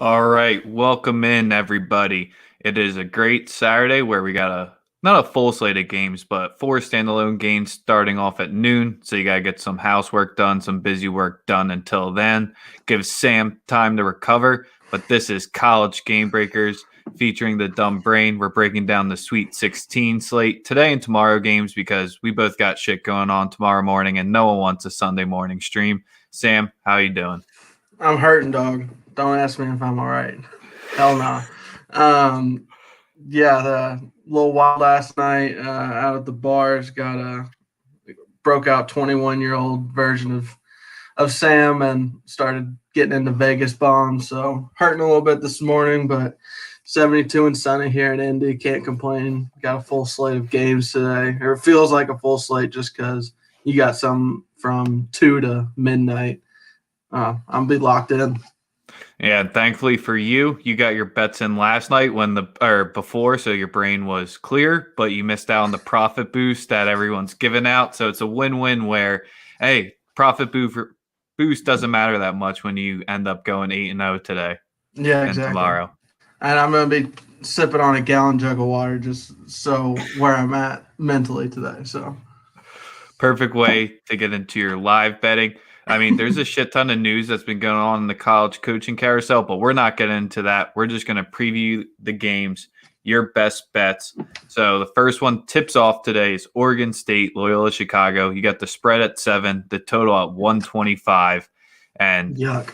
All right, welcome in everybody. It is a great Saturday where we got not a full slate of games, but four standalone games starting off at noon. So you got to get some housework done, some busy work done until then. Give Sam time to recover. But this is College Gamebreakers featuring the Dumb Brain. We're breaking down the Sweet 16 slate today and tomorrow games because we both got shit going on tomorrow morning and no one wants a Sunday morning stream. Sam, how you doing? I'm hurting, dog. Don't ask me if I'm all right. Hell no. Yeah, the little wild last night out at the bars got broke out 21-year-old version of Sam and started getting into Vegas bombs. So hurting a little bit this morning, but 72 and sunny here in Indy. Can't complain. Got a full slate of games today. Or it feels like a full slate just because you got some from 2 to midnight. I'll be locked in. Yeah, and thankfully for you, you got your bets in last night before, so your brain was clear, but you missed out on the profit boost that everyone's giving out. So it's a win-win where, hey, boost doesn't matter that much when you end up going 8-0 today. Yeah, and exactly. Tomorrow. And I'm gonna be sipping on a gallon jug of water just so where I'm at mentally today. So perfect way to get into your live betting. I mean, there's a shit ton of news that's been going on in the college coaching carousel, but we're not getting into that. We're just going to preview the games, your best bets. So the first one tips off today is Oregon State, Loyola Chicago. You got the spread at 7, the total at 125. And yuck.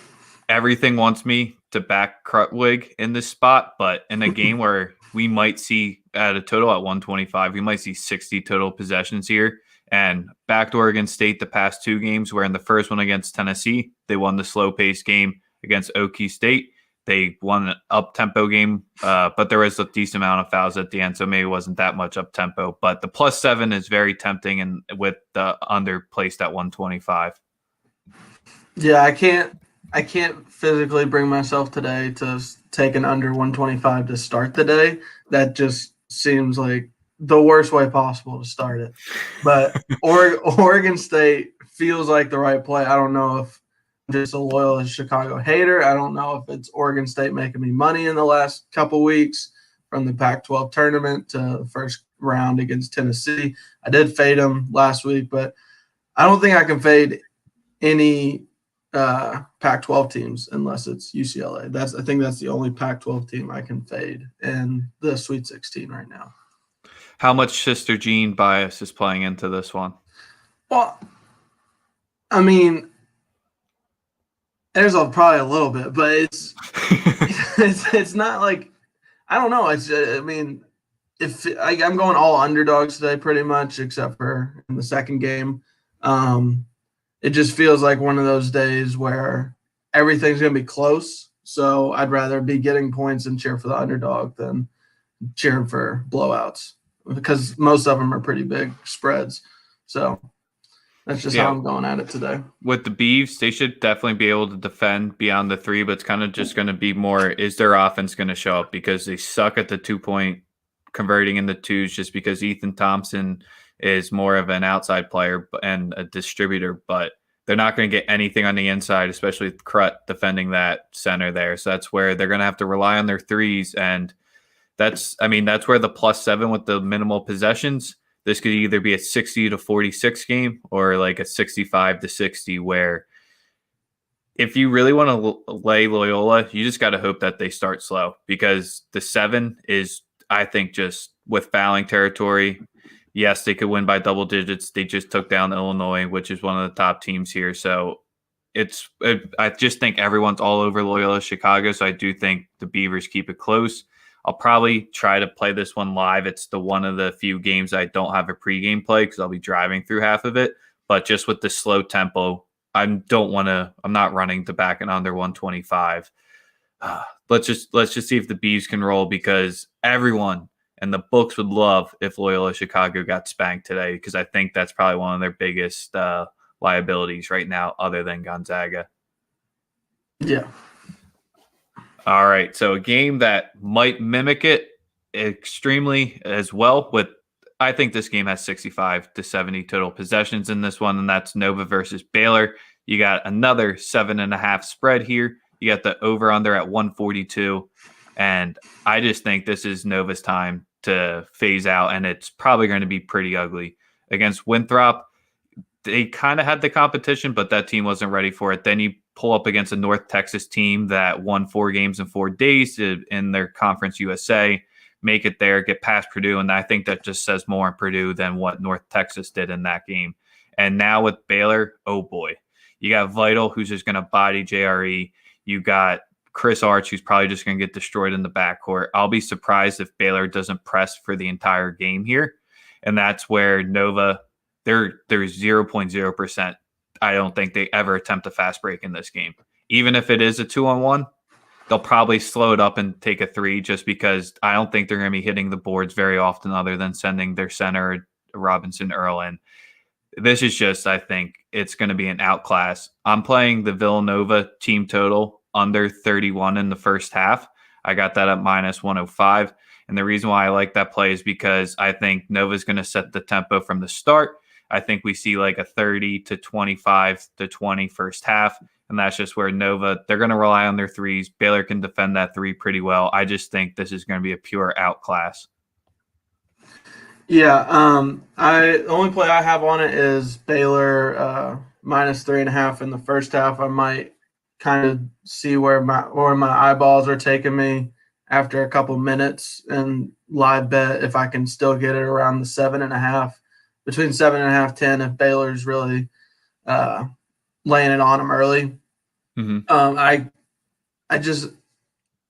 Everything wants me to back Crutwig in this spot, but in a game where we might see at a total at 125, we might see 60 total possessions here. And back to Oregon State the past two games, where in the first one against Tennessee, they won the slow-paced game against Okie State. They won an up-tempo game, but there was a decent amount of fouls at the end, so maybe it wasn't that much up-tempo. But the +7 is very tempting, and with the under placed at 125. Yeah, I can't physically bring myself today to take an under 125 to start the day. That just seems like the worst way possible to start it. But Oregon State feels like the right play. I don't know if I'm just a loyal Chicago hater. I don't know if it's Oregon State making me money in the last couple weeks from the Pac-12 tournament to the first round against Tennessee. I did fade them last week, but I don't think I can fade any Pac-12 teams unless it's UCLA. I think that's the only Pac-12 team I can fade in the Sweet 16 right now. How much Sister Jean bias is playing into this one? Well, I mean, there's probably a little bit, but it's not like, I don't know. I'm going all underdogs today pretty much, except for in the second game. It just feels like one of those days where everything's going to be close. So I'd rather be getting points and cheer for the underdog than cheering for blowouts, because most of them are pretty big spreads. So that's just how I'm going at it today. With the Beavs, they should definitely be able to defend beyond the 3, but it's kind of just going to be more, is their offense going to show up? Because they suck at the 2-point converting in the 2s, just because Ethan Thompson is more of an outside player and a distributor, but they're not going to get anything on the inside, especially with Crut defending that center there. So that's where they're going to have to rely on their 3s, and that's where the +7 with the minimal possessions, this could either be a 60-46 game or like a 65-60, where if you really want to lay Loyola, you just got to hope that they start slow, because the 7 is, I think, just with fouling territory. Yes, they could win by double digits. They just took down Illinois, which is one of the top teams here. So I just think everyone's all over Loyola Chicago. So I do think the Beavers keep it close. I'll probably try to play this one live. It's the one of the few games I don't have a pregame play because I'll be driving through half of it. But just with the slow tempo, I'm not running to back and under 125. Let's just see if the Beavs can roll, because everyone and the books would love if Loyola Chicago got spanked today, because I think that's probably one of their biggest liabilities right now, other than Gonzaga. Yeah. All right, so a game that might mimic it extremely as well. I think this game has 65-70 total possessions in this one, and that's Nova versus Baylor. You got another 7.5 spread here. You got the over-under at 142. And I just think this is Nova's time to phase out, and it's probably going to be pretty ugly. Against Winthrop, they kind of had the competition, but that team wasn't ready for it. Then you pull up against a North Texas team that won 4 games in 4 days in their Conference USA, make it there, get past Purdue, and I think that just says more on Purdue than what North Texas did in that game. And now with Baylor, oh boy. You got Vital, who's just going to body JRE. You got Chris Arch, who's probably just going to get destroyed in the backcourt. I'll be surprised if Baylor doesn't press for the entire game here. And that's where Nova, they're 0.0%. I don't think they ever attempt a fast break in this game. Even if it is a 2-on-1, they'll probably slow it up and take a 3 just because I don't think they're going to be hitting the boards very often other than sending their center, Robinson Earl, in. This is just, I think, it's going to be an outclass. I'm playing the Villanova team total under 31 in the first half. I got that at minus 105. And the reason why I like that play is because I think Nova's going to set the tempo from the start. I think we see like a 30 to 25 to 20 first half. And that's just where Nova, they're going to rely on their threes. Baylor can defend that 3 pretty well. I just think this is going to be a pure outclass. Yeah, the only play I have on it is Baylor minus 3.5 in the first half. I might kind of see where my eyeballs are taking me after a couple minutes and live bet if I can still get it around the 7.5, between 7.5, 10 if Baylor's really laying it on them early. Mm-hmm. I just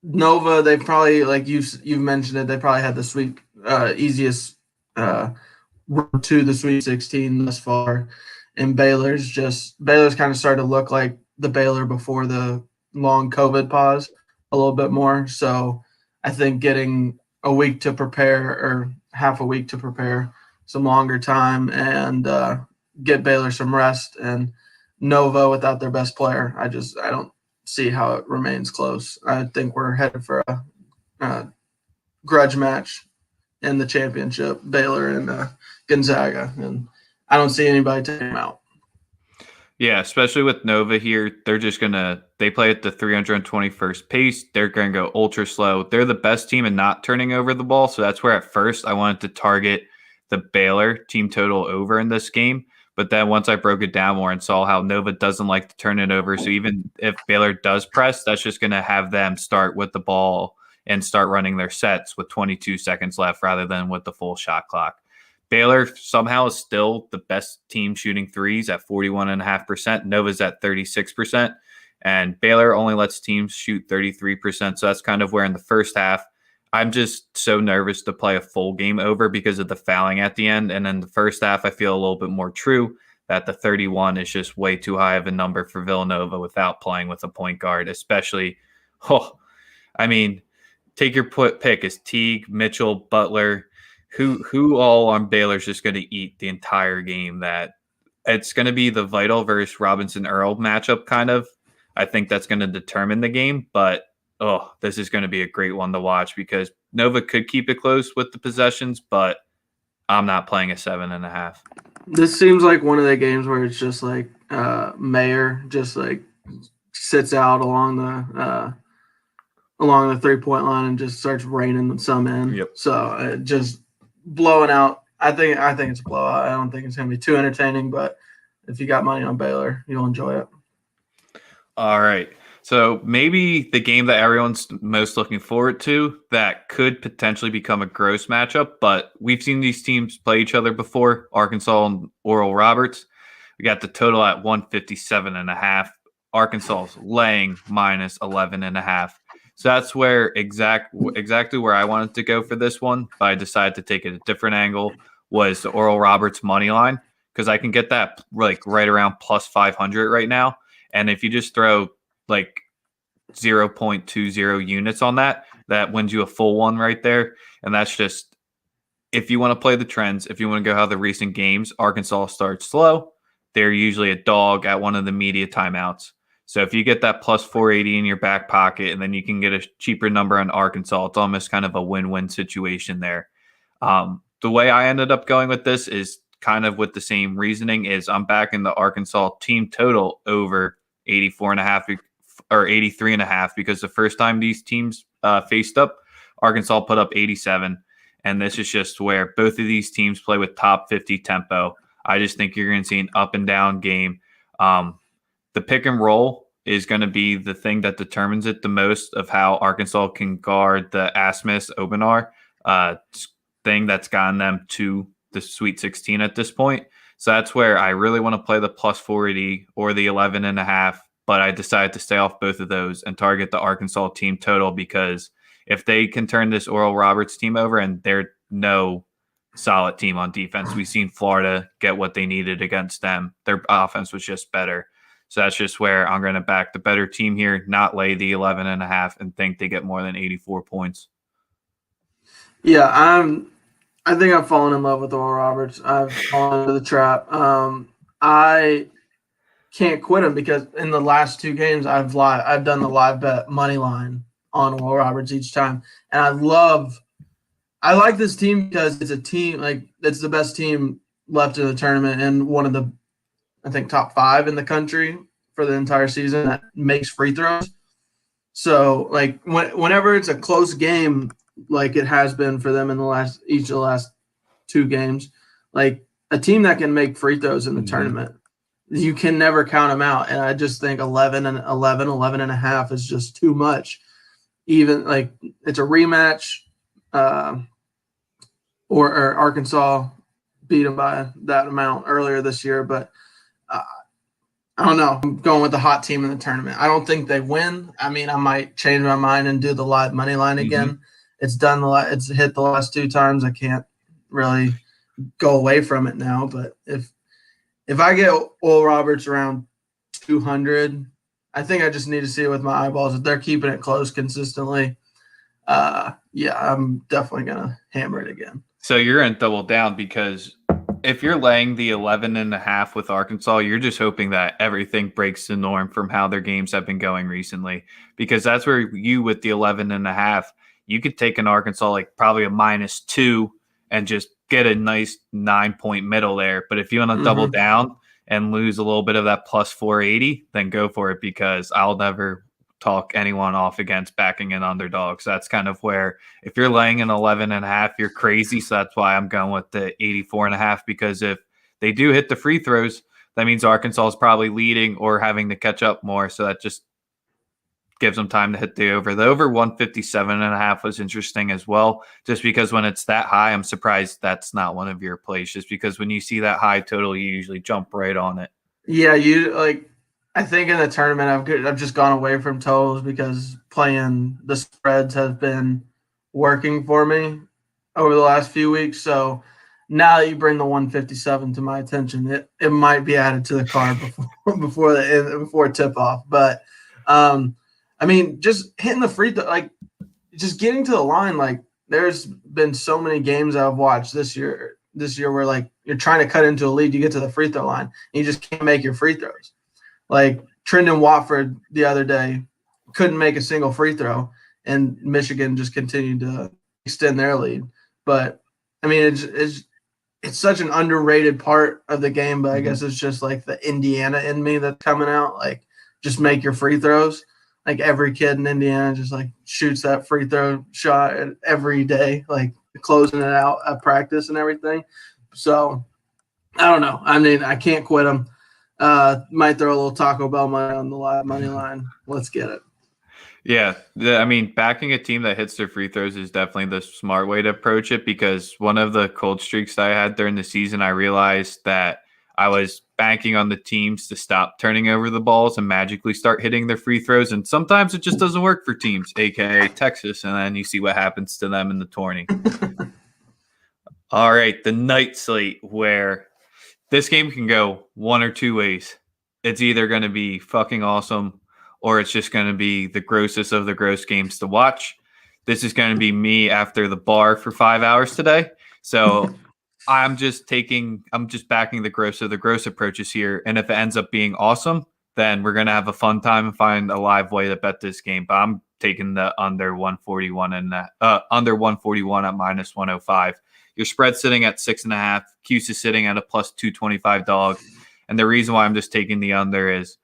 Nova, they probably, like you've mentioned it, they probably had the easiest road to the Sweet 16 thus far, and Baylor's kind of started to look like the Baylor before the long COVID pause a little bit more. So I think getting a week to prepare or half a week to prepare, some longer time, and get Baylor some rest, and Nova without their best player, I don't see how it remains close. I think we're headed for a grudge match in the championship, Baylor and Gonzaga, and I don't see anybody taking them out. Yeah, especially with Nova here, they play at the 321st pace. They're going to go ultra slow. They're the best team in not turning over the ball, so that's where at first I wanted to target the Baylor team total over in this game. But then once I broke it down more and saw how Nova doesn't like to turn it over, so even if Baylor does press, that's just going to have them start with the ball and start running their sets with 22 seconds left rather than with the full shot clock. Baylor somehow is still the best team shooting threes at 41.5%. Nova's at 36%. And Baylor only lets teams shoot 33%. So that's kind of where in the first half, I'm just so nervous to play a full game over because of the fouling at the end. And in the first half, I feel a little bit more true that the 31 is just way too high of a number for Villanova without playing with a point guard, especially, take your pick. Is Teague, Mitchell, Butler, who all on Baylor's just going to eat the entire game? That it's going to be the Vital versus Robinson Earl matchup kind of. I think that's going to determine the game, but this is going to be a great one to watch because Nova could keep it close with the possessions, but I'm not playing a 7.5. This seems like one of the games where it's just like Mayer just like sits out along the 3-point line and just starts raining some in. Yep. So just blowing out. I think it's a blowout. I don't think it's going to be too entertaining, but if you got money on Baylor, you'll enjoy it. All right. So maybe the game that everyone's most looking forward to that could potentially become a gross matchup, but we've seen these teams play each other before, Arkansas and Oral Roberts. We got the total at 157.5. Arkansas is laying minus 11.5. So that's where exactly where I wanted to go for this one, but I decided to take it a different angle, was the Oral Roberts money line, because I can get that like right around plus 500 right now. And if you just throw like 0.20 units on that wins you a full one right there. And that's just, if you want to play the trends, if you want to go how the recent games, Arkansas starts slow. They're usually a dog at one of the media timeouts. So if you get that plus 480 in your back pocket and then you can get a cheaper number on Arkansas, it's almost kind of a win-win situation there. The way I ended up going with this is kind of with the same reasoning, is I'm backing the Arkansas team total over 84.5 or 83.5, because the first time these teams faced up, Arkansas put up 87. And this is just where both of these teams play with top 50 tempo. I just think you're going to see an up and down game. The pick and roll is going to be the thing that determines it the most of how Arkansas can guard the Asmus Obenar thing that's gotten them to the Sweet 16 at this point. So that's where I really want to play the plus 480 or the 11.5, but I decided to stay off both of those and target the Arkansas team total, because if they can turn this Oral Roberts team over, and they're no solid team on defense, we've seen Florida get what they needed against them. Their offense was just better. So that's just where I'm going to back the better team here, not lay the 11.5 and think they get more than 84 points. Yeah, I think I've fallen in love with Oral Roberts. I've fallen into the trap. I can't quit him because in the last 2 games I've done the live bet money line on Oral Roberts each time, and I like this team because it's a team, like, it's the best team left in the tournament and one of the, I think, top 5 in the country for the entire season that makes free throws. So, like, whenever it's a close game, like it has been for them in each of the last 2 games, like a team that can make free throws in the tournament, you can never count them out. And I just think 11.5 is just too much. Even like it's a rematch, or Arkansas beat them by that amount earlier this year. But I don't know. I'm going with the hot team in the tournament. I don't think they win. I mean, I might change my mind and do the live money line again. It's hit the last 2 times. I can't really go away from it now. But if I get Oral Roberts around 200, I think I just need to see it with my eyeballs. If they're keeping it close consistently, yeah, I'm definitely going to hammer it again. So you're going to double down, because if you're laying the 11.5 with Arkansas, you're just hoping that everything breaks the norm from how their games have been going recently, because that's where you, with the 11.5, you could take an Arkansas like probably a -2 and just get a nice 9-point middle there. But if you want to double down and lose a little bit of that plus 480, then go for it, because I'll never talk anyone off against backing an underdog. So that's kind of where, if you're laying an 11.5, you're crazy. So that's why I'm going with the 84.5, because if they do hit the free throws, that means Arkansas is probably leading or having to catch up more. So that just gives them time to hit the over. The over 157.5 was interesting as well, just because when it's that high, I'm surprised that's not one of your plays, just because when you see that high total, you usually jump right on it. Yeah, I think in the tournament, I've just gone away from totals because playing the spreads has been working for me over the last few weeks. So now that you bring the 157 to my attention, it might be added to the card before tip off. But I mean, just hitting the free throw, like just getting to the line. Like, there's been so many games I've watched this year where, like, you're trying to cut into a lead, you get to the free throw line, and you just can't make your free throws. Like Trendon Watford the other day couldn't make a single free throw, and Michigan just continued to extend their lead. But I mean, it's such an underrated part of the game. But I guess it's just like the Indiana in me that's coming out. Like, just make your free throws. Like, every kid in Indiana just like shoots that free throw shot every day, like closing it out at practice and everything. So I don't know. I mean, I can't quit them. Might throw a little Taco Bell money on the live money line. Let's get it. Yeah. I mean, backing a team that hits their free throws is definitely the smart way to approach it, because one of the cold streaks that I had during the season, I realized that I was banking on the teams to stop turning over the balls and magically start hitting their free throws. And sometimes it just doesn't work for teams, aka Texas. And then you see what happens to them in the tourney. All right. The night slate, where this game can go one or two ways. It's either going to be fucking awesome, or it's just going to be the grossest of the gross games to watch. This is going to be me after the bar for 5 hours today. So I'm just backing the gross of the gross approaches here. And if it ends up being awesome, then we're going to have a fun time and find a live way to bet this game. But I'm taking the under 141 and under 141 at -105. Your spread's sitting at 6.5. Cuse is sitting at a +225 dog. And the reason why I'm just taking the under is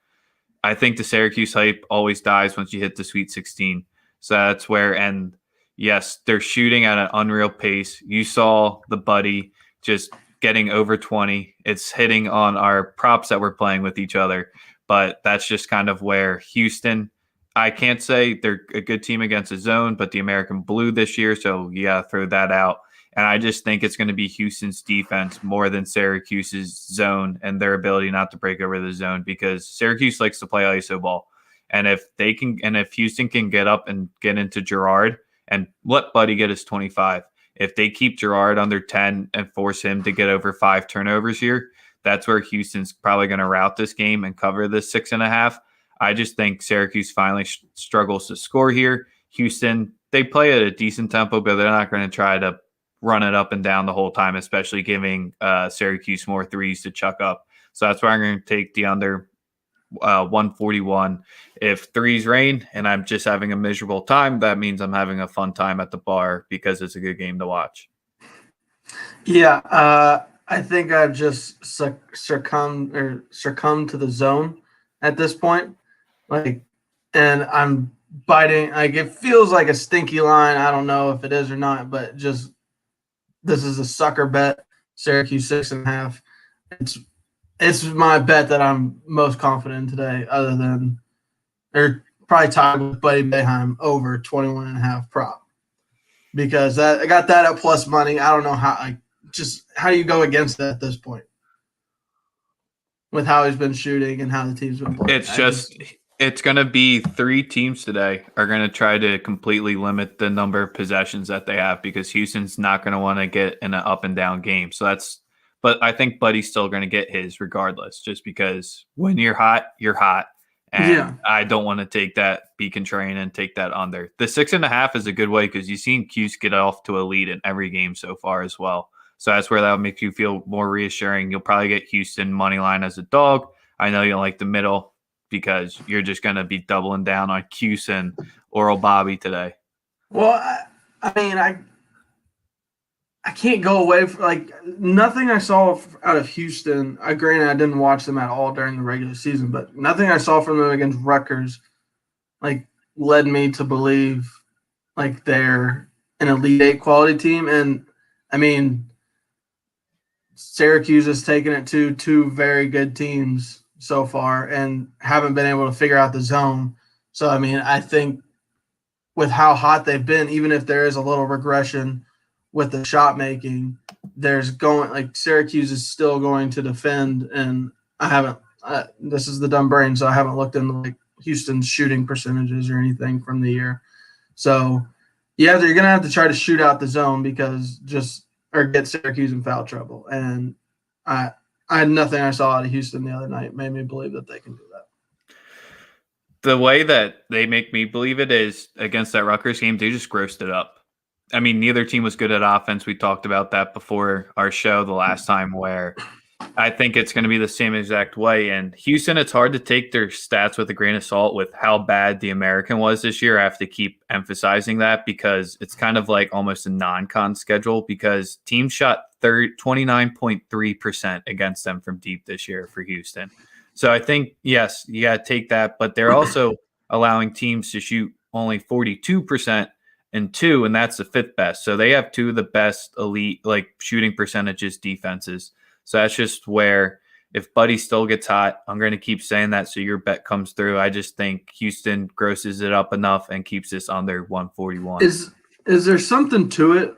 I think the Syracuse hype always dies once you hit the Sweet 16. So that's where, and yes, they're shooting at an unreal pace. You saw the Buddy just getting over 20. It's hitting on our props that we're playing with each other. But that's just kind of where Houston, I can't say they're a good team against the zone, but the American Blue this year. So yeah, throw that out. And I just think it's going to be Houston's defense more than Syracuse's zone and their ability not to break over the zone, because Syracuse likes to play iso ball. And if Houston can get up and get into Girard and let Buddy get his 25, if they keep Girard under 10 and force him to get over 5 turnovers here, that's where Houston's probably going to route this game and cover this 6.5. I just think Syracuse finally struggles to score here. Houston, they play at a decent tempo, but they're not going to try to run it up and down the whole time, especially giving Syracuse more threes to chuck up. So that's why I'm going to take the under 141. If threes rain and I'm just having a miserable time, that means I'm having a fun time at the bar because it's a good game to watch. Yeah, I think I've just succumbed to the zone at this point. And I'm biting. It feels like a stinky line. I don't know if it is or not, but just this is a sucker bet. Syracuse 6.5. It's my bet that I'm most confident in today, other than or probably tied with Buddy Boeheim over 21.5 prop, because I got that at plus money. I don't know how do you go against that at this point with how he's been shooting and how the team's been playing? It's going to be 3 teams today are going to try to completely limit the number of possessions that they have, because Houston's not going to want to get in an up and down game. But I think Buddy's still going to get his regardless, just because when you're hot, you're hot. And yeah, I don't want to take that, be contrarian and take that under. The 6.5 is a good way, because you've seen Cuse get off to a lead in every game so far as well. So that's where that would make you feel more reassuring. You'll probably get Houston money line as a dog. I know you don't like the middle, because you're just going to be doubling down on Cuse and Oral Bobby today. Well, I can't go away from nothing I saw out of Houston. Granted, I didn't watch them at all during the regular season, but nothing I saw from them against Rutgers led me to believe they're an Elite Eight quality team. And Syracuse has taken it to 2 very good teams so far and haven't been able to figure out the zone. So I think with how hot they've been, even if there is a little regression with the shot making, Syracuse is still going to defend. And this is the dumb brain, so I haven't looked into Houston's shooting percentages or anything from the year. So yeah, they're going to have to try to shoot out the zone or get Syracuse in foul trouble. And I had nothing I saw out of Houston the other night made me believe that they can do that. The way that they make me believe it is against that Rutgers game, they just grossed it up. Neither team was good at offense. We talked about that before our show the last time, where I think it's going to be the same exact way. And Houston, it's hard to take their stats with a grain of salt with how bad the American was this year. I have to keep emphasizing that, because it's kind of like almost a non-con schedule, because teams shot 29.3% against them from deep this year for Houston. So I think, yes, you got to take that, but they're also allowing teams to shoot only 42% and 2, and that's the 5th best. So they have 2 of the best elite shooting percentages defenses. So that's just where, if Buddy still gets hot, I'm going to keep saying that so your bet comes through. I just think Houston grosses it up enough and keeps this under 141. Is there something to it,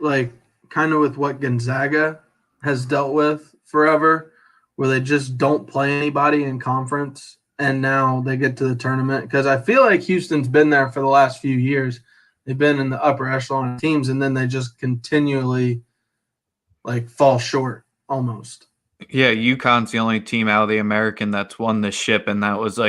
kind of with what Gonzaga has dealt with forever, where they just don't play anybody in conference and now they get to the tournament? Because I feel like Houston's been there for the last few years. They've been in the upper echelon of teams, and then they just continually fall short almost. Yeah, UConn's the only team out of the American that's won the ship, and that was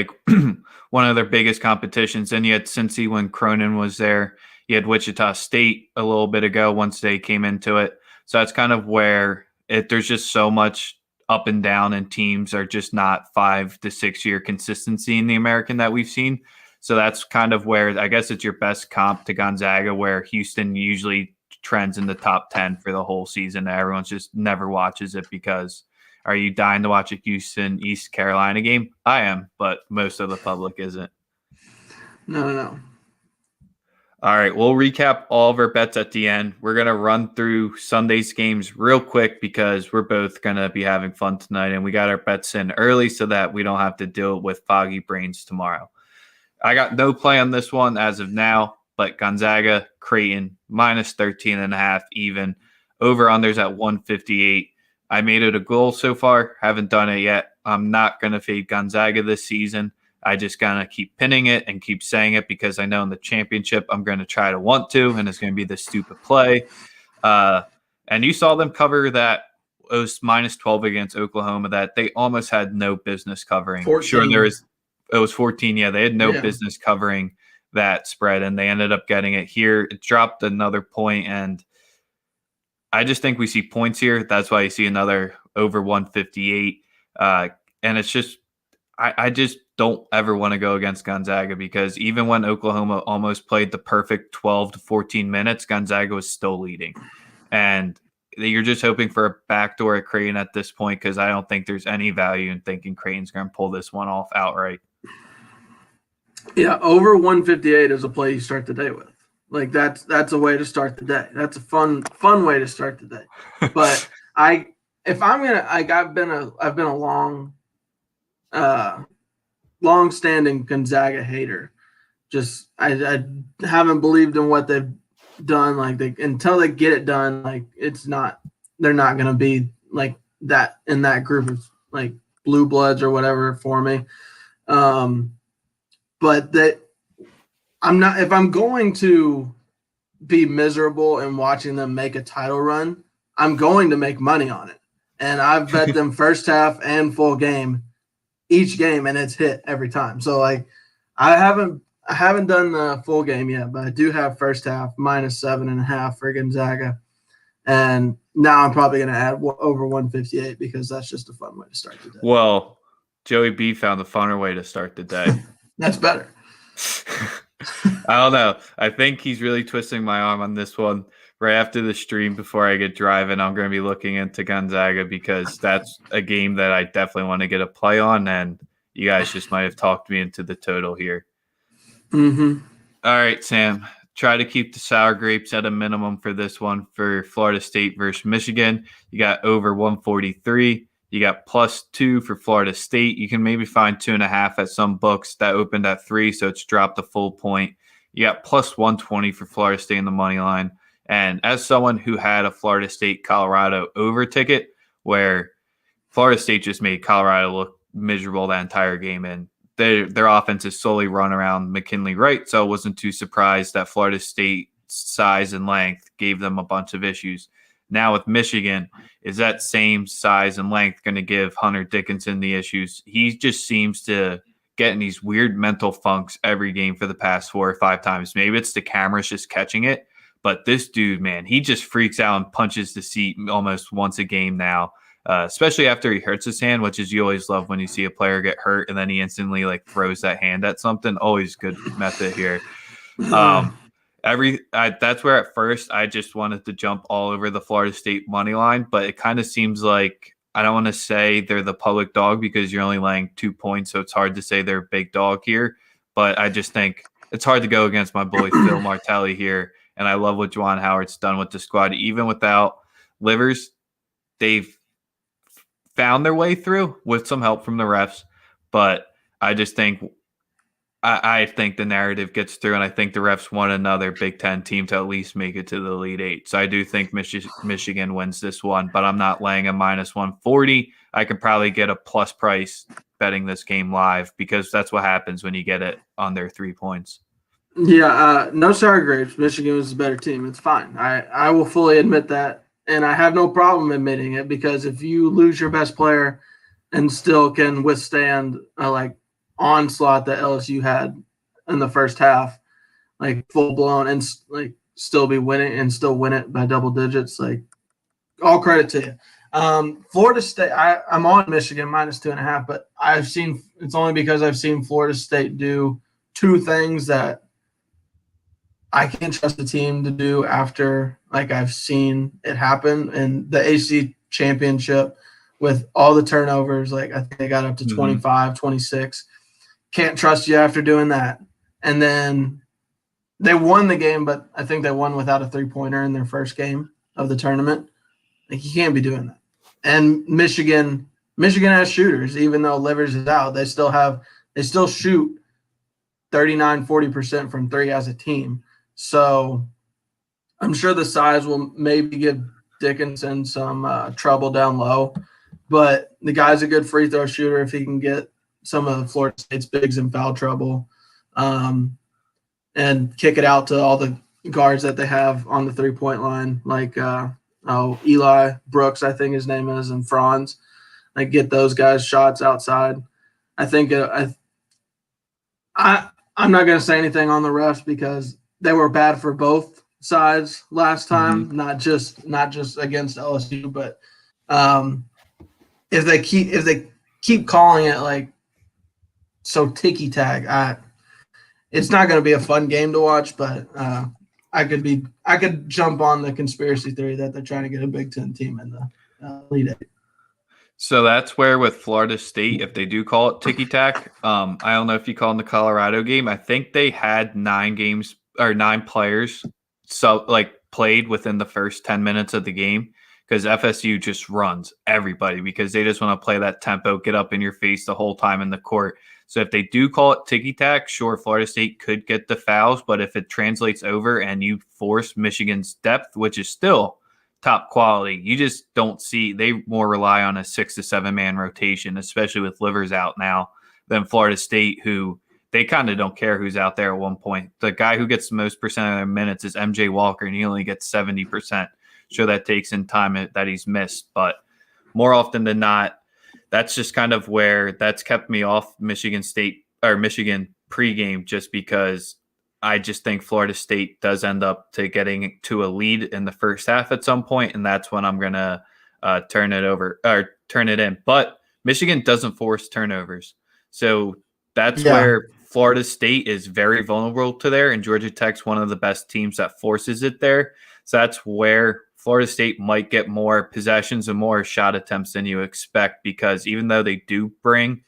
one of their biggest competitions. And you had Cincy when Cronin was there. You had Wichita State a little bit ago once they came into it. So that's kind of where there's just so much up and down, and teams are just not 5 to 6 year consistency in the American that we've seen. So that's kind of where I guess it's your best comp to Gonzaga, where Houston usually trends in the top 10 for the whole season. Everyone just never watches it because Are you dying to watch a Houston East Carolina game? I am, but most of the public isn't. No. All right, we'll recap all of our bets at the end. We're going to run through Sunday's games real quick because we're both going to be having fun tonight, and we got our bets in early so that we don't have to deal with foggy brains tomorrow. I got no play on this one as of now, but Gonzaga, Creighton, minus 13.5 even. Over-unders at 158. I made it a goal so far. Haven't done it yet. I'm not going to fade Gonzaga this season. I just going to keep pinning it and keep saying it because I know in the championship I'm going to try to want to, and it's going to be the stupid play. And you saw them cover that. It was minus 12 against Oklahoma that they almost had no business covering. 14. Sure, it was 14. Yeah, they had no business covering that spread, and they ended up getting it here. It dropped another point, and I just think we see points here. That's why you see another over 158. And it's just, I just don't ever want to go against Gonzaga because even when Oklahoma almost played the perfect 12 to 14 minutes, Gonzaga was still leading. And you're just hoping for a backdoor at Creighton at this point because I don't think there's any value in thinking Creighton's going to pull this one off outright. Yeah, over 158 is a play you start the day with. Like that's a way to start the day. That's a fun way to start the day. But I've been a long-standing Gonzaga hater. Just I haven't believed in what they've done. Like until they get it done, like they're not gonna be like that in that group of like blue bloods or whatever for me. But that I'm not, if I'm going to be miserable and watching them make a title run, I'm going to make money on it. And I've bet them first half and full game, each game, and it's hit every time. So like I haven't done the full game yet, but I do have first half minus 7.5 for Gonzaga. And now I'm probably going to add over 158 because that's just a fun way to start the day. Well, Joey B found the funner way to start the day. That's better. I don't know. I think he's really twisting my arm on this one. Right after the stream, before I get driving, I'm going to be looking into Gonzaga because that's a game that I definitely want to get a play on, and you guys just might have talked me into the total here. Mm-hmm. All right, Sam. Try to keep the sour grapes at a minimum for this one for Florida State versus Michigan. You got over 143. You got +2 for Florida State. You can maybe find 2.5 at some books that opened at 3, so it's dropped a full point. You got +120 for Florida State in the money line. And as someone who had a Florida State Colorado over ticket, where Florida State just made Colorado look miserable that entire game, and their offense is solely run around McKinley Wright, so I wasn't too surprised that Florida State's size and length gave them a bunch of issues. Now with Michigan, is that same size and length going to give Hunter Dickinson the issues? He just seems to get in these weird mental funks every game for the past 4 or 5 times. Maybe it's the cameras just catching it, but this dude, man, he just freaks out and punches the seat almost once a game now, especially after he hurts his hand, which is you always love when you see a player get hurt and then he instantly like throws that hand at something. Always good method here. That's where at first I just wanted to jump all over the Florida State money line, but it kind of seems like I don't want to say they're the public dog because you're only laying 2 points, so it's hard to say they're a big dog here. But I just think it's hard to go against my boy Phil Martelli here, and I love what Juwan Howard's done with the squad. Even without Livers, they've found their way through with some help from the refs. But I just think I think the narrative gets through, and I think the refs want another Big Ten team to at least make it to the Elite Eight. So I do think Michigan wins this one, but I'm not laying a minus 140. I could probably get a plus price betting this game live because that's what happens when you get it on their 3 points. Yeah, no sour grapes. Michigan was a better team. It's fine. I will fully admit that, and I have no problem admitting it because if you lose your best player and still can withstand onslaught that LSU had in the first half, like full blown, and like still be winning and still win it by double digits, like all credit to you. Florida State, I'm on Michigan minus 2.5, but it's only because I've seen Florida State do 2 things that I can't trust the team to do after like I've seen it happen in the AC championship with all the turnovers. Like I think they got up to 25, 26. Can't trust you after doing that. And then they won the game, but I think they won without a three-pointer in their first game of the tournament. Like you can't be doing that. And Michigan has shooters, even though Livers is out. They still shoot 39, 40% from three as a team. So I'm sure the size will maybe give Dickinson some trouble down low. But the guy's a good free throw shooter if he can get some of Florida State's bigs in foul trouble and kick it out to all the guards that they have on the three-point line, like Eli Brooks, I think his name is, and Franz. Like get those guys shots outside. I think I'm not going to say anything on the refs because they were bad for both sides last time, not just against LSU, but if they keep calling it like so ticky tack, it's not going to be a fun game to watch. But I could jump on the conspiracy theory that they're trying to get a Big Ten team in the Elite Eight. So that's where with Florida State, if they do call it ticky tack, I don't know if you call in the Colorado game. I think they had 9 players played within the first 10 minutes of the game because FSU just runs everybody because they just want to play that tempo, get up in your face the whole time in the court. So if they do call it ticky tack, sure, Florida State could get the fouls, but if it translates over and you force Michigan's depth, which is still top quality, you just don't see. They more rely on a 6 to 7 man rotation, especially with Livers out now, than Florida State, who they kind of don't care who's out there at one point. The guy who gets the most percent of their minutes is MJ Walker, and he only gets 70%. Sure, that takes in time that he's missed, but more often than not, that's just kind of where that's kept me off Michigan State or Michigan pregame, just because I just think Florida State does end up to getting to a lead in the first half at some point, and that's when I'm going to turn it in. But Michigan doesn't force turnovers. So that's where Florida State is very vulnerable to there, and Georgia Tech's one of the best teams that forces it there. So that's where Florida State might get more possessions and more shot attempts than you expect, because even though they do bring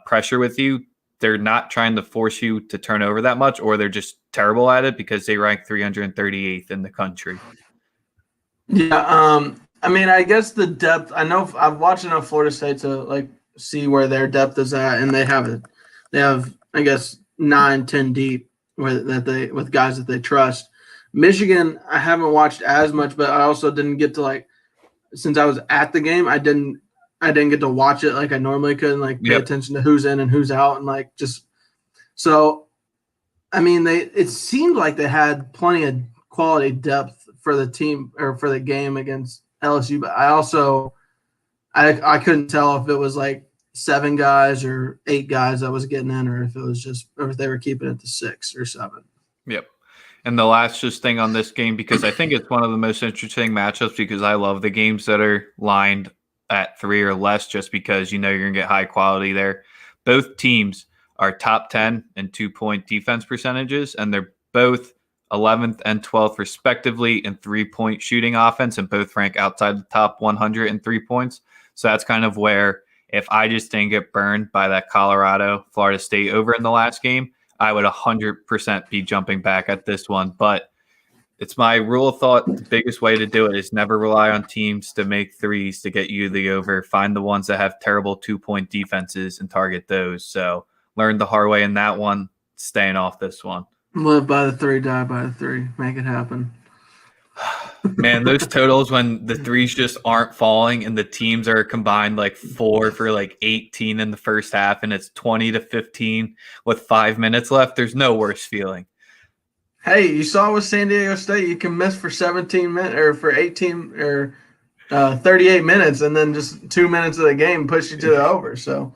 pressure with you, they're not trying to force you to turn over that much, or they're just terrible at it because they rank 338th in the country. Yeah, I mean, I guess the depth. I know I've watched enough Florida State to see where their depth is at, and they have I guess 9, 10 deep with guys that they trust. Michigan, I haven't watched as much, but I also didn't get to since I was at the game, I didn't get to watch it like I normally could and pay attention to who's in and who's out and so. I mean, it seemed like they had plenty of quality depth for the team or for the game against LSU, but I couldn't tell if it was 7 guys or 8 guys that was getting in, or if they were keeping it to 6 or 7. Yep. And the last thing on this game, because I think it's one of the most interesting matchups, because I love the games that are lined at 3 or less, just because you're going to get high quality there. Both teams are top 10 in 2-point defense percentages, and they're both 11th and 12th respectively in 3-point shooting offense, and both rank outside the top 100 in 3 points. So that's kind of where, if I just didn't get burned by that Colorado Florida State over in the last game, I would 100% be jumping back at this one. But it's my rule of thought. The biggest way to do it is never rely on teams to make threes to get you the over. Find the ones that have terrible 2-point defenses and target those. So learned the hard way in that one, staying off this one. Live by the 3, die by the 3. Make it happen. Man, those totals when the threes just aren't falling and the teams are combined 4 for 18 in the first half, and it's 20-15 with 5 minutes left. There's no worse feeling. Hey, you saw with San Diego State, you can miss for 17 minutes or for 18 or 38 minutes, and then just 2 minutes of the game push you to the over. So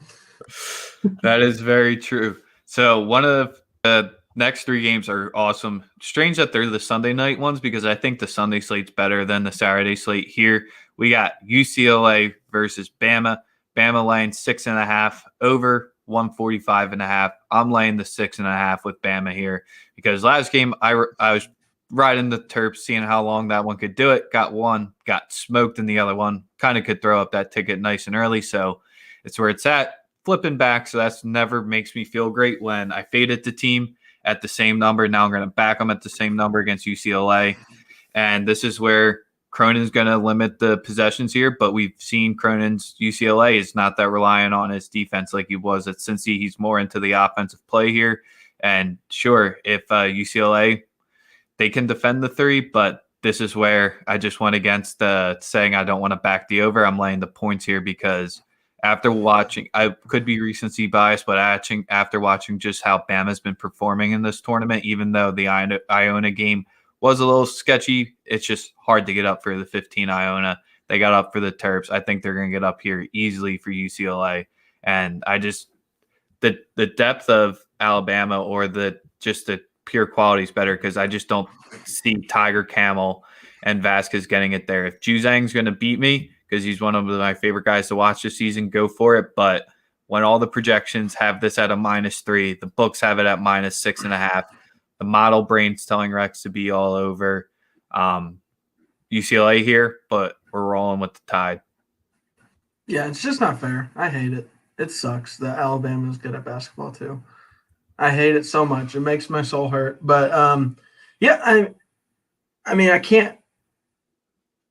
that is very true. So one of the next 3 games are awesome. Strange that they're the Sunday night ones, because I think the Sunday slate's better than the Saturday slate here. We got UCLA versus Bama. Bama laying 6.5 over 145.5. I'm laying the 6.5 with Bama here, because last game I was riding the Terps, seeing how long that one could do it. Got one, got smoked in the other one. Kind of could throw up that ticket nice and early. So it's where it's at. Flipping back. So that's never makes me feel great when I faded the team at the same number. Now I'm going to back them at the same number against UCLA. And this is where Cronin's going to limit the possessions here. But we've seen Cronin's UCLA is not that reliant on his defense like he was at Cincy. He's more into the offensive play here. And sure, if UCLA, they can defend the three, but this is where I just went against saying I don't want to back the over. I'm laying the points here because after watching, I could be recency bias, but after watching just how Bama's been performing in this tournament, even though the Iona game was a little sketchy, it's just hard to get up for the 15 Iona. They got up for the Terps. I think they're going to get up here easily for UCLA. And I just the depth of Alabama or the pure quality is better because I just don't see Tiger, Camel, and Vasquez getting it there. If Juzang's going to beat me because he's one of my favorite guys to watch this season, go for it. But when all the projections have this at a -3, the books have it at -6.5, the model brain's telling Rex to be all over UCLA here, but we're rolling with the Tide. Yeah, it's just not fair. I hate it. It sucks that Alabama's good at basketball too. I hate it so much. It makes my soul hurt. But yeah, I mean, I can't.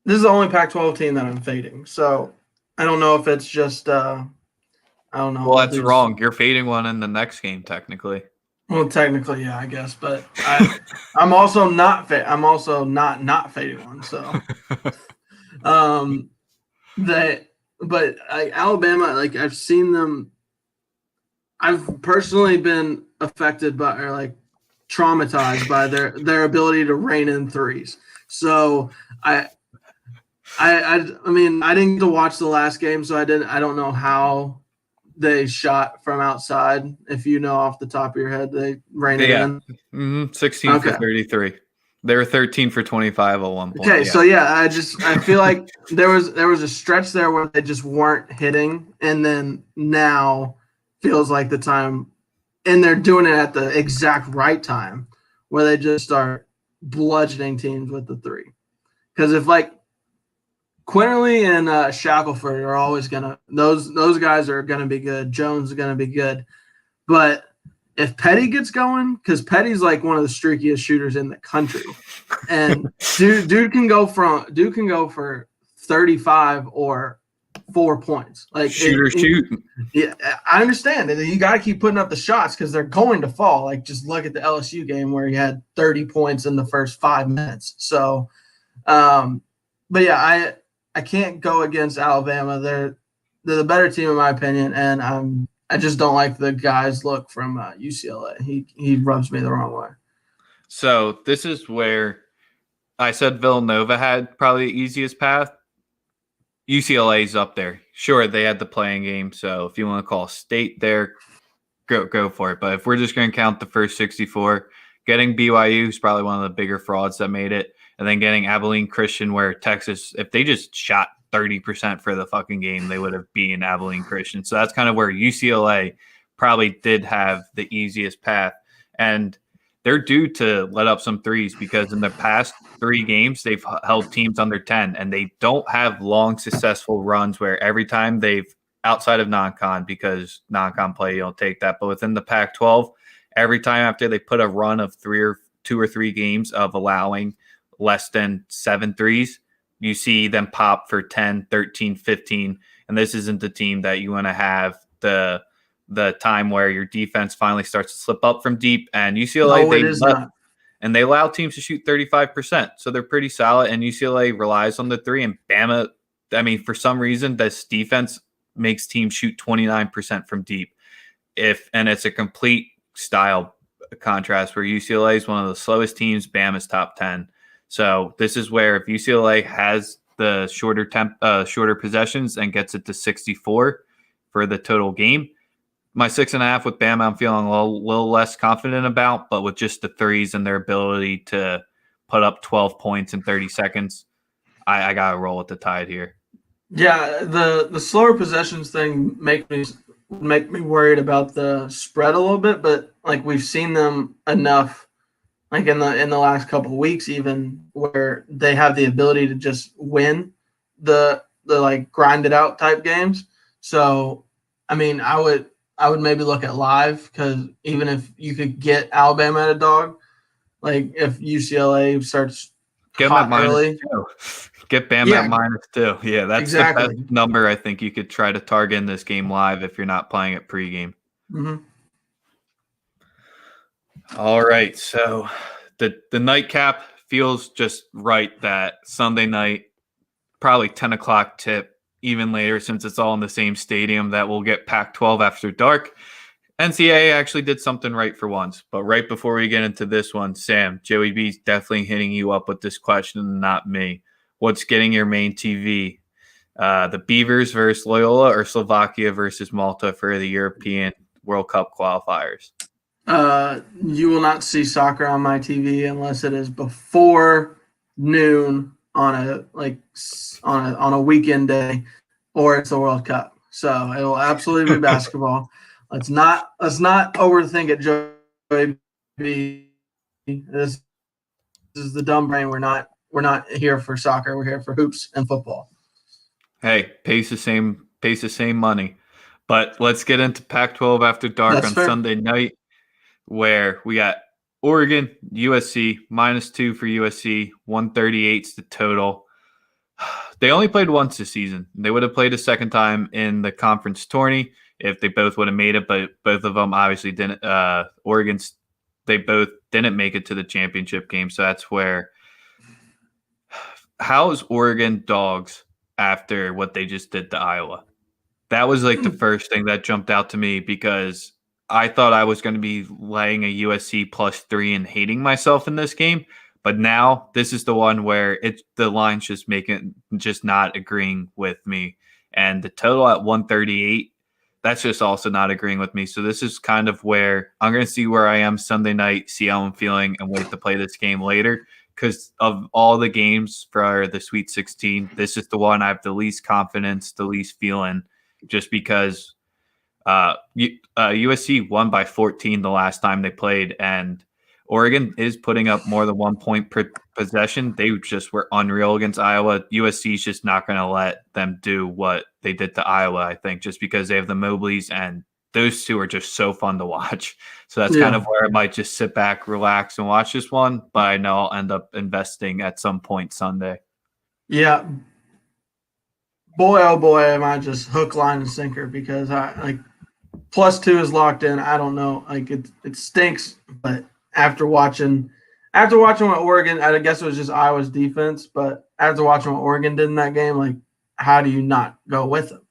This is the only Pac-12 team that I'm fading. So I don't know if it's just I don't know. Well, that's wrong. You're fading one in the next game, technically. Well, technically, yeah, I guess. But I'm also not I'm also not fading one. So but Alabama, like I've seen them. I've personally been affected by or like traumatized by their ability to rein in threes. So I mean I didn't get to watch the last game, so I don't know how they shot from outside. If you know off the top of your head, they reined it in. 16 for 33. They were 13 for 25 at one point. Okay, so yeah, I feel like there was a stretch there where they just weren't hitting, and then now feels like the time, and they're doing it at the exact right time where they just start bludgeoning teams with the three. Because if like Quinterly and Shackelford are always gonna those guys are gonna be good. Jones is gonna be good, but if Petty gets going, because Petty's like one of the streakiest shooters in the country, and dude can go for 35 or 4 points. Like shoot. Yeah, I understand. And you got to keep putting up the shots because they're going to fall. Like just look at the LSU game where he had 30 points in the first 5 minutes. So, but yeah, I can't go against Alabama. They're the better team in my opinion, and I just don't like the guy's look from UCLA. He rubs me the wrong way. So this is where I said Villanova had probably the easiest path. UCLA's up there. Sure, they had the playing game, so if you want to call state there, go for it. But if we're just going to count the first 64, getting BYU is probably one of the bigger frauds that made it, and then getting Abilene Christian, where Texas, if they just shot 30% for the fucking game, they would have beaten Abilene Christian. So that's kind of where UCLA probably did have the easiest path. And they're due to let up some threes because in the past 3 games, they've held teams under 10, and they don't have long, successful runs where every time they've, outside of non-con, because non-con play, you don't take that, but within the Pac-12, every time after they put a run of 2 or 3 games of allowing less than 7 threes, you see them pop for 10, 13, 15, and this isn't the team that you want to have the time where your defense finally starts to slip up from deep. And UCLA, they allow teams to shoot 35%, so they're pretty solid. And UCLA relies on the 3, and Bama, I mean, for some reason, this defense makes teams shoot 29% from deep. And it's a complete style contrast where UCLA is one of the slowest teams, Bama's top 10. So this is where if UCLA has the shorter possessions and gets it to 64 for the total game, my 6.5 with Bama, I'm feeling a little less confident about, but with just the threes and their ability to put up 12 points in 30 seconds, I got to roll with the Tide here. Yeah, the slower possessions thing make me worried about the spread a little bit, but like we've seen them enough like in the last couple of weeks, even where they have the ability to just win the like grind it out type games. So, I mean, I would maybe look at live because even if you could get Alabama at a dog, like if UCLA starts Get them at hot minus early, two. Get Bam at yeah, -2. Yeah, that's the best exactly. number I think you could try to target in this game live if you're not playing it pregame. Hmm. All right, so the nightcap feels just right that Sunday night, probably 10 o'clock tip, even later since it's all in the same stadium that will get Pac-12 after dark. NCAA actually did something right for once. But right before we get into this one, Sam, Joey B's definitely hitting you up with this question, not me. What's getting your main TV? The Beavers versus Loyola or Slovakia versus Malta for the European World Cup qualifiers? You will not see soccer on my TV unless it is before noon on a weekend day, or it's the World Cup. So it will absolutely be basketball. Let's not overthink it, Joey. This is the dumb brain. We're not here for soccer. We're here for hoops and football. Hey, pays the same money. But let's get into Pac-12 after dark That's on fair. Sunday night, where we got Oregon, USC, -2 for USC, 138's the total. They only played once this season. They would have played a second time in the conference tourney if they both would have made it, but both of them obviously didn't. They both didn't make it to the championship game. So that's where. How's Oregon dogs after what they just did to Iowa? That was like the first thing that jumped out to me because I thought I was going to be laying a USC +3 and hating myself in this game. But now this is the one where it's the line's just not agreeing with me. And the total at 138, that's just also not agreeing with me. So this is kind of where I'm going to see where I am Sunday night, see how I'm feeling, and wait to play this game later. Because of all the games for the Sweet 16, this is the one I have the least confidence, the least feeling, just because USC won by 14 the last time they played, and Oregon is putting up more than 1 point per possession. They just were unreal against Iowa. USC is just not going to let them do what they did to Iowa, I think, just because they have the Mobleys, and those two are just so fun to watch. So that's kind Yeah. of where I might just sit back, relax, and watch this one. But I know I'll end up investing at some point Sunday. Yeah. Boy, oh boy, am I just hook, line, and sinker because I like +2 is locked in. I don't know, like it stinks, but after watching what Oregon, I guess it was just Iowa's defense, but after watching what Oregon did in that game, like how do you not go with them?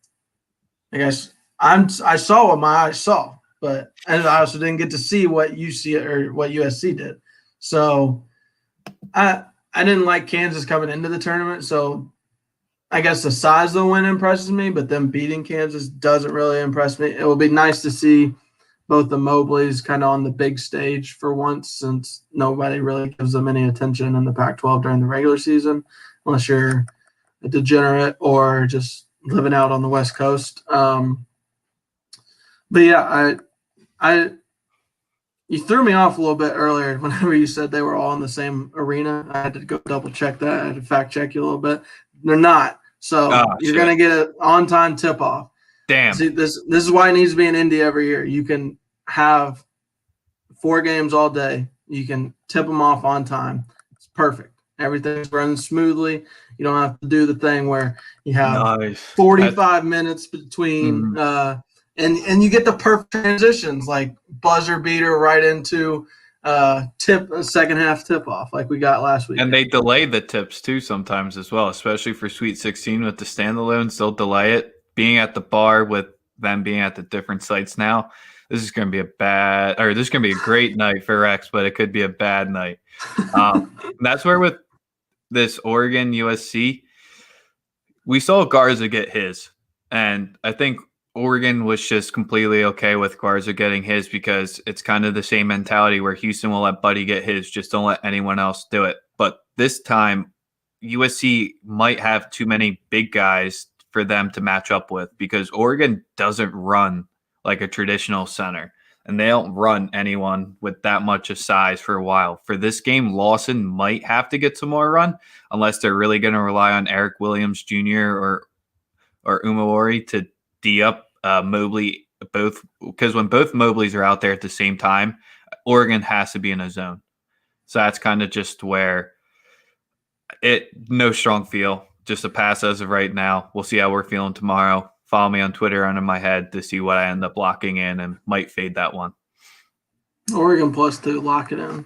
I guess I saw what my eyes saw, but and I also didn't get to see what UC or what USC did. So I didn't like Kansas coming into the tournament, so I guess the size of the win impresses me, but them beating Kansas doesn't really impress me. It will be nice to see both the Mobleys kind of on the big stage for once, since nobody really gives them any attention in the Pac-12 during the regular season, unless you're a degenerate or just living out on the West Coast. But yeah, I you threw me off a little bit earlier whenever you said they were all in the same arena. I had to go double check that. I had to fact check you a little bit. They're not. So Oh, you're shit. gonna get an on-time tip-off. Damn. See, this is why it needs to be in Indy every year. You can have 4 games all day. You can tip them off on time. It's perfect. Everything's running smoothly. You don't have to do the thing where you have Nice. 45 minutes between Mhm. and you get the perfect transitions, like buzzer beater right into second half tip off like we got last week. And they delay the tips too sometimes as well, especially for Sweet 16 with the standalones. They'll delay it. Being at the bar with them being at the different sites now, this is going to be this is going to be a great night for Rex, but it could be a bad night. That's where with this Oregon USC, we saw Garza get his, and I think Oregon was just completely okay with Garza getting his because it's kind of the same mentality where Houston will let Buddy get his, just don't let anyone else do it. But this time, USC might have too many big guys for them to match up with because Oregon doesn't run like a traditional center. and they don't run anyone with that much of size for a while. For this game, Lawson might have to get some more run unless they're really going to rely on Eric Williams Jr. or Umawari to D up Mobley both, because when both Mobleys are out there at the same time, Oregon has to be in a zone. So that's kind of just where no strong feel, just a pass as of right now. We'll see how we're feeling tomorrow. Follow me on Twitter under my head to see what I end up locking in, and might fade that one. Oregon +2, lock it in.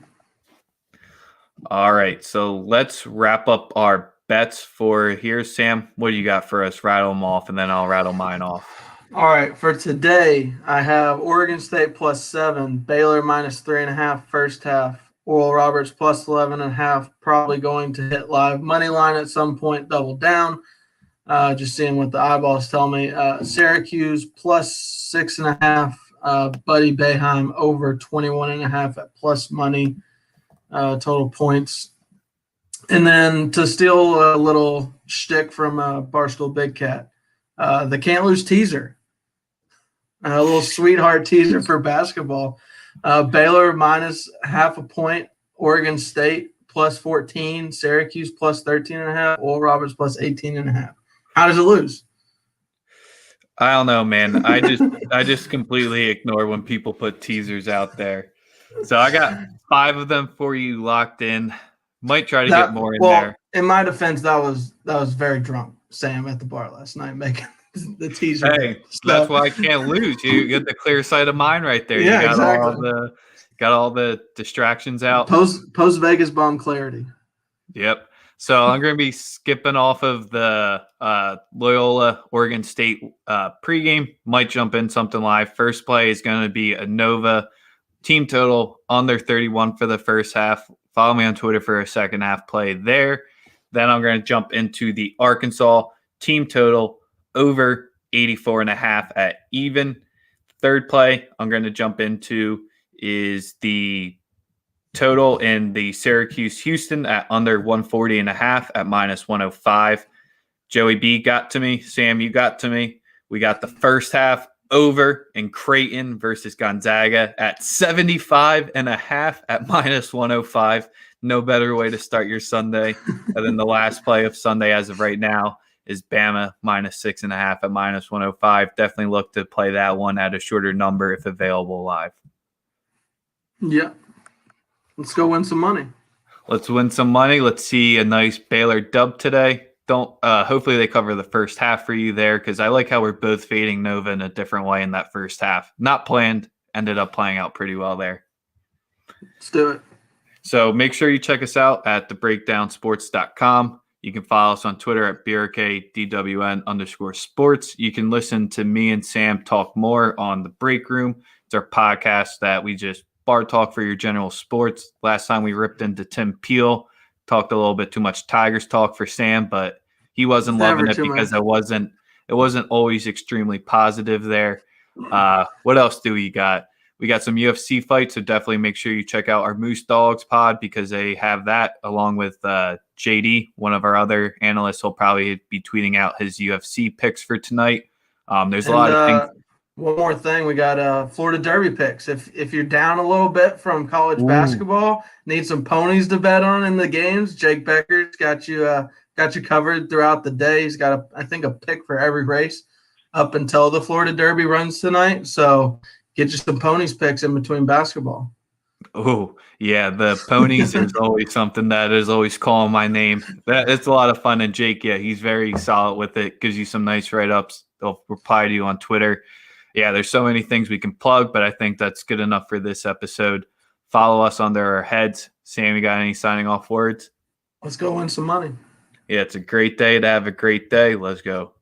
All right, so let's wrap up our bets for here. Sam, what do you got for us? Rattle them off, and then I'll rattle mine off. All right, for today, I have Oregon State +7, Baylor -3.5 first half, Oral Roberts +11.5, probably going to hit live money line at some point, double down. Just seeing what the eyeballs tell me. Syracuse +6.5, Buddy Boeheim over 21.5 at plus money total points. And then to steal a little shtick from Barstool Big Cat, the can't lose teaser. A little sweetheart teaser for basketball. Baylor -0.5 point, Oregon State +14, Syracuse +13.5, Oral Roberts +18.5. How does it lose? I don't know, man. I just completely ignore when people put teasers out there. So I got 5 of them for you locked in. Might try to get more in there. In my defense, that was very drunk Sam at the bar last night making the teaser. Hey, that's why I can't lose. You get the clear sight of mind right there. Yeah, you got exactly. got all the distractions out. Post Vegas bomb clarity. Yep. So I'm going to be skipping off of the Loyola Oregon State pregame. Might jump in something live. First play is going to be a Nova team total under 31 for the first half. Follow me on Twitter for a second half play there. Then I'm going to jump into the Arkansas team total over 84.5 at even. Third play I'm going to jump into is the total in the Syracuse-Houston at under 140.5 at -105. Joey B got to me. Sam, you got to me. We got the first half over in Creighton versus Gonzaga at 75.5 at -105. No better way to start your Sunday. And then the last play of Sunday as of right now is Bama -6.5 at -105. Definitely look to play that one at a shorter number if available live. Yeah. Let's go win some money. Let's win some money. Let's see a nice Baylor dub today. Hopefully they cover the first half for you there, because I like how we're both fading Nova in a different way in that first half. Not planned, ended up playing out pretty well there. Let's do it. So make sure you check us out at thebreakdownsports.com. You can follow us on Twitter at BRKDWN_sports. You can listen to me and Sam talk more on The Break Room. It's our podcast that we just bar talk for your general sports. Last time we ripped into Tim Peel, talked a little bit too much Tigers talk for Sam, but he wasn't loving it because it wasn't always extremely positive there. What else do we got? We got some UFC fights, so definitely make sure you check out our Moose Dogs pod, because they have that along with JD, one of our other analysts. He'll probably be tweeting out his UFC picks for tonight. There's a lot of things. One more thing, we got Florida Derby picks. If you're down a little bit from college basketball, need some ponies to bet on in the games, Jake Becker's got you covered throughout the day. He's got I think a pick for every race up until the Florida Derby runs tonight. So get you some ponies picks in between basketball. Oh, yeah, the ponies is always something that is always calling my name. It's a lot of fun. And Jake, yeah, he's very solid with it. Gives you some nice write-ups. They'll reply to you on Twitter. Yeah, there's so many things we can plug, but I think that's good enough for this episode. Follow us under our heads. Sam, you got any signing off words? Let's go win some money. Yeah, it's a great day to have a great day. Let's go.